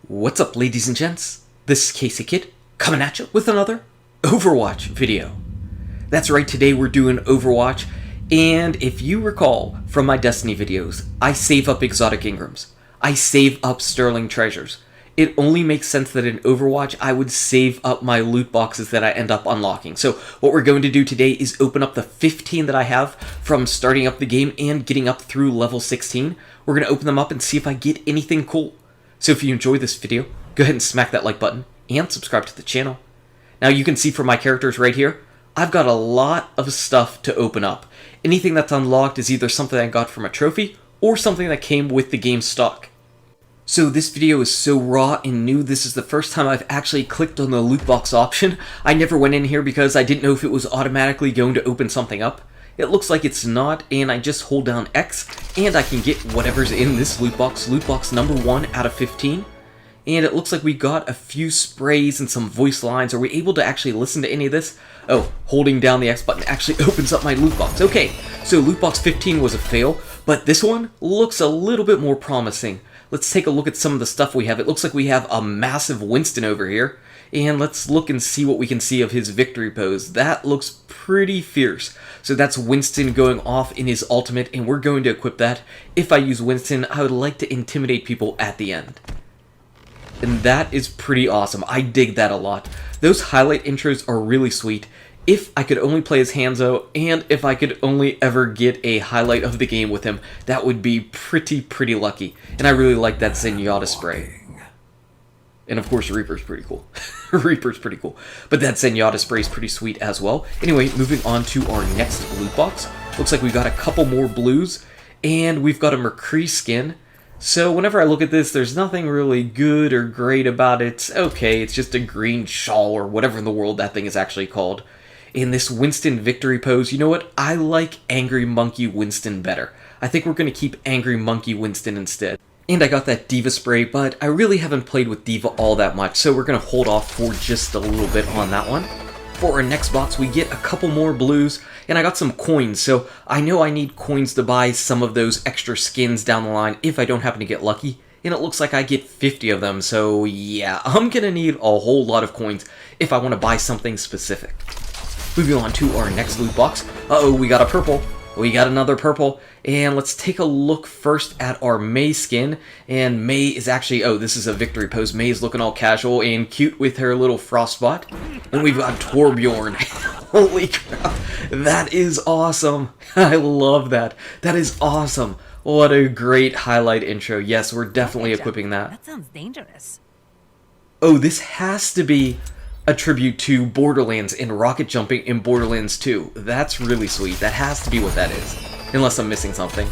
What's up, ladies and gents? This is KSigKid coming at you with another Overwatch video. That's right, today we're doing Overwatch, and if you recall from my Destiny videos, I save up exotic Ingrams. I save up sterling treasures. It only makes sense that in Overwatch I would save up my loot boxes that I end up unlocking. So what we're going to do today is open up the 15 that I have from starting up the game and getting up through level 16. We're going to open them up and see if I get anything cool. So if you enjoyed this video, go ahead and smack that like button and subscribe to the channel. Now you can see from my characters right here, I've got a lot of stuff to open up. Anything that's unlocked is either something I got from a trophy or something that came with the game stock. So this video is so raw and new, this is the first time I've actually clicked on the loot box option. I never went in here because I didn't know if it was automatically going to open something up. It looks like it's not, and I just hold down X, and I can get whatever's in this loot box number 1 out of 15. And it looks like we got a few sprays and some voice lines. Are we able to actually listen to any of this? Oh, holding down the X button actually opens up my loot box. Okay, so loot box 15 was a fail, but this one looks a little bit more promising. Let's take a look at some of the stuff we have. It looks like we have a massive Winston over here. And let's look and see what we can see of his victory pose. That looks pretty fierce. So that's Winston going off in his ultimate, and we're going to equip that. If I use Winston, I would like to intimidate people at the end. And that is pretty awesome. I dig that a lot. Those highlight intros are really sweet. If I could only play as Hanzo, and if I could only ever get a highlight of the game with him, that would be pretty lucky. And I really like that Zenyatta spray. And of course, Reaper's pretty cool. Reaper's pretty cool. But that Zenyatta spray is pretty sweet as well. Anyway, moving on to our next loot box. Looks like we've got a couple more blues, and we've got a McCree skin. So whenever I look at this, there's nothing really good or great about it. Okay, it's just a green shawl or whatever in the world that thing is actually called. In this Winston victory pose, you know what? I like Angry Monkey Winston better. I think we're going to keep Angry Monkey Winston instead. And I got that D.Va spray, but I really haven't played with D.Va all that much, so we're going to hold off for just a little bit on that one. For our next box, we get a couple more blues, and I got some coins, so I know I need coins to buy some of those extra skins down the line if I don't happen to get lucky. And it looks like I get 50 of them, so yeah, I'm going to need a whole lot of coins if I want to buy something specific. Moving on to our next loot box. Uh-oh, we got a purple. We got another purple, and let's take a look first at our Mei skin, and Mei is actually, oh, this is a victory pose. Mei is looking all casual and cute with her little frostbot, and we've got Torbjorn. Holy crap, that is awesome. I love that. That is awesome. What a great highlight intro. Yes, we're definitely equipping that. That sounds dangerous. Oh, this has to be a tribute to Borderlands and rocket jumping in Borderlands 2. That's really sweet. That has to be what that is. Unless I'm missing something.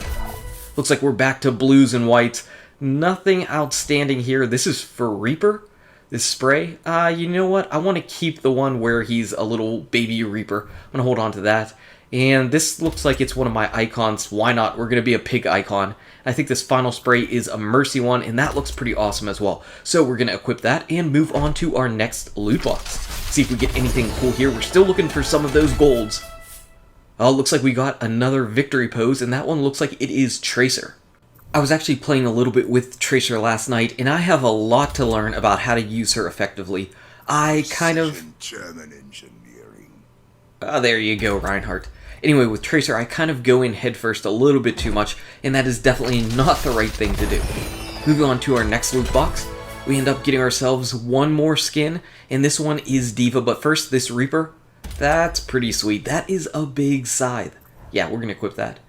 Looks like we're back to blues and whites. Nothing outstanding here. This is for Reaper. This spray. You know what? I want to keep the one where he's a little baby Reaper. I'm going to hold on to that. And this looks like it's one of my icons. Why not? We're going to be a pig icon. I think this final spray is a Mercy one, and that looks pretty awesome as well. So we're going to equip that and move on to our next loot box. See if we get anything cool here. We're still looking for some of those golds. Oh, looks like we got another victory pose, and that one looks like it is Tracer. I was actually playing a little bit with Tracer last night, and I have a lot to learn about how to use her effectively. I kind of... German engineering. There you go, Reinhardt. Anyway, with Tracer, I kind of go in headfirst a little bit too much, and that is definitely not the right thing to do. Moving on to our next loot box, we end up getting ourselves one more skin, and this one is D.Va, but first, this Reaper, that's pretty sweet. That is a big scythe. Yeah, we're going to equip that.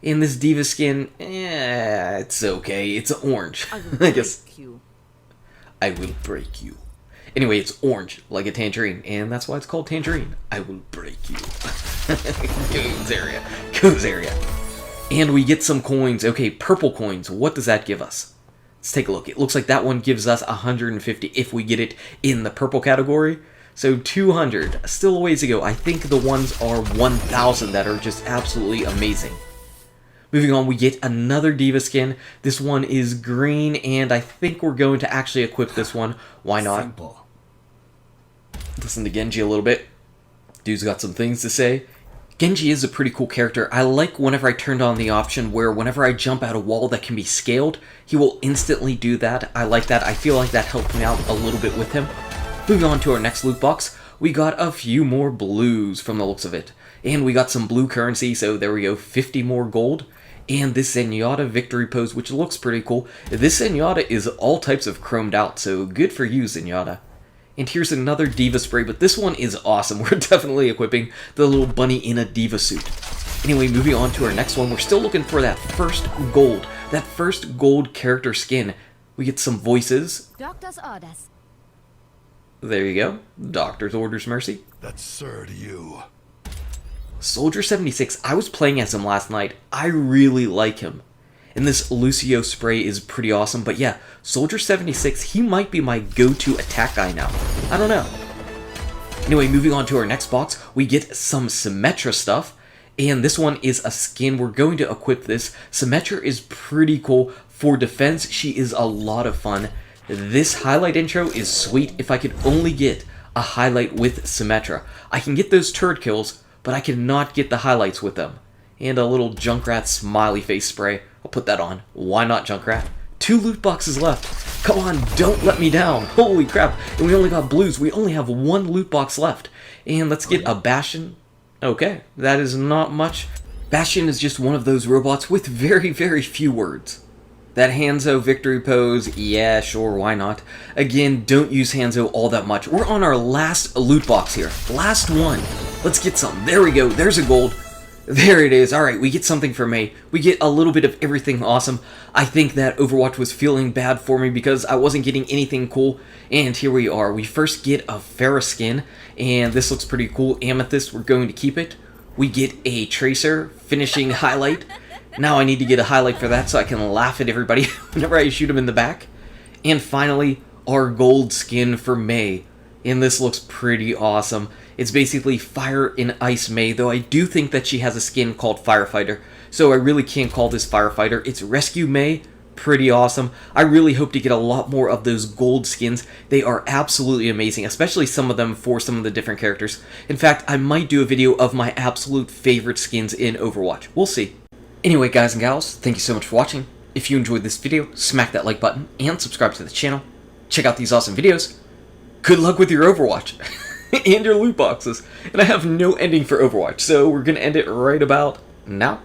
And this D.Va skin, it's okay. It's orange, I guess. I will break you. Anyway, it's orange, like a tangerine, and that's why it's called Tangerine. I will break you. Goes area. Goes area. And we get some coins. Okay, purple coins. What does that give us? Let's take a look. It looks like that one gives us 150 if we get it in the purple category. So 200. Still a ways to go. I think the ones are 1,000 that are just absolutely amazing. Moving on, we get another D.Va skin. This one is green, and I think we're going to actually equip this one. Why not? Simple. Listen to Genji a little bit. Dude's got some things to say. Genji is a pretty cool character. I like whenever I turned on the option where whenever I jump out a wall that can be scaled, he will instantly do that. I like that. I feel like that helped me out a little bit with him. Moving on to our next loot box, we got a few more blues from the looks of it. And we got some blue currency, so there we go, 50 more gold. And this Zenyatta victory pose, which looks pretty cool. This Zenyatta is all types of chromed out, so good for you, Zenyatta. And here's another Diva spray, but this one is awesome. We're definitely equipping the little bunny in a Diva suit. Anyway, moving on to our next one, we're still looking for that first gold character skin. We get some voices. Doctor's orders. There you go. Doctor's orders, mercy. That's sir to you. Soldier 76, I was playing as him last night. I really like him. And this Lucio spray is pretty awesome, but yeah, Soldier 76, he might be my go-to attack guy now. I don't know. Anyway, moving on to our next box, we get some Symmetra stuff, and this one is a skin. We're going to equip this. Symmetra is pretty cool. For defense, she is a lot of fun. This highlight intro is sweet. If I could only get a highlight with Symmetra. I can get those turret kills, but I cannot get the highlights with them. And a little Junkrat smiley face spray. I'll put that on. Why not, Junkrat? 2 loot boxes left. Come on, don't let me down. Holy crap. And we only got blues. We only have 1 loot box left. And let's get a Bastion. Okay, that is not much. Bastion is just one of those robots with very, very few words. That Hanzo victory pose, yeah, sure, why not? Again, don't use Hanzo all that much. We're on our last loot box here. Last one. Let's get some. There we go. There's a gold. There it is. Alright, we get something for May. We get a little bit of everything awesome. I think that Overwatch was feeling bad for me because I wasn't getting anything cool. And here we are. We first get a Pharah skin, and this looks pretty cool. Amethyst, we're going to keep it. We get a Tracer finishing highlight. Now I need to get a highlight for that so I can laugh at everybody whenever I shoot them in the back. And finally, our gold skin for May. And this looks pretty awesome. It's basically Fire and Ice May, though I do think that she has a skin called Firefighter. So I really can't call this Firefighter. It's Rescue May. Pretty awesome. I really hope to get a lot more of those gold skins. They are absolutely amazing, especially some of them for some of the different characters. In fact, I might do a video of my absolute favorite skins in Overwatch. We'll see. Anyway, guys and gals, thank you so much for watching. If you enjoyed this video, smack that like button and subscribe to the channel. Check out these awesome videos. Good luck with your Overwatch and your loot boxes. And I have no ending for Overwatch, so we're going to end it right about now.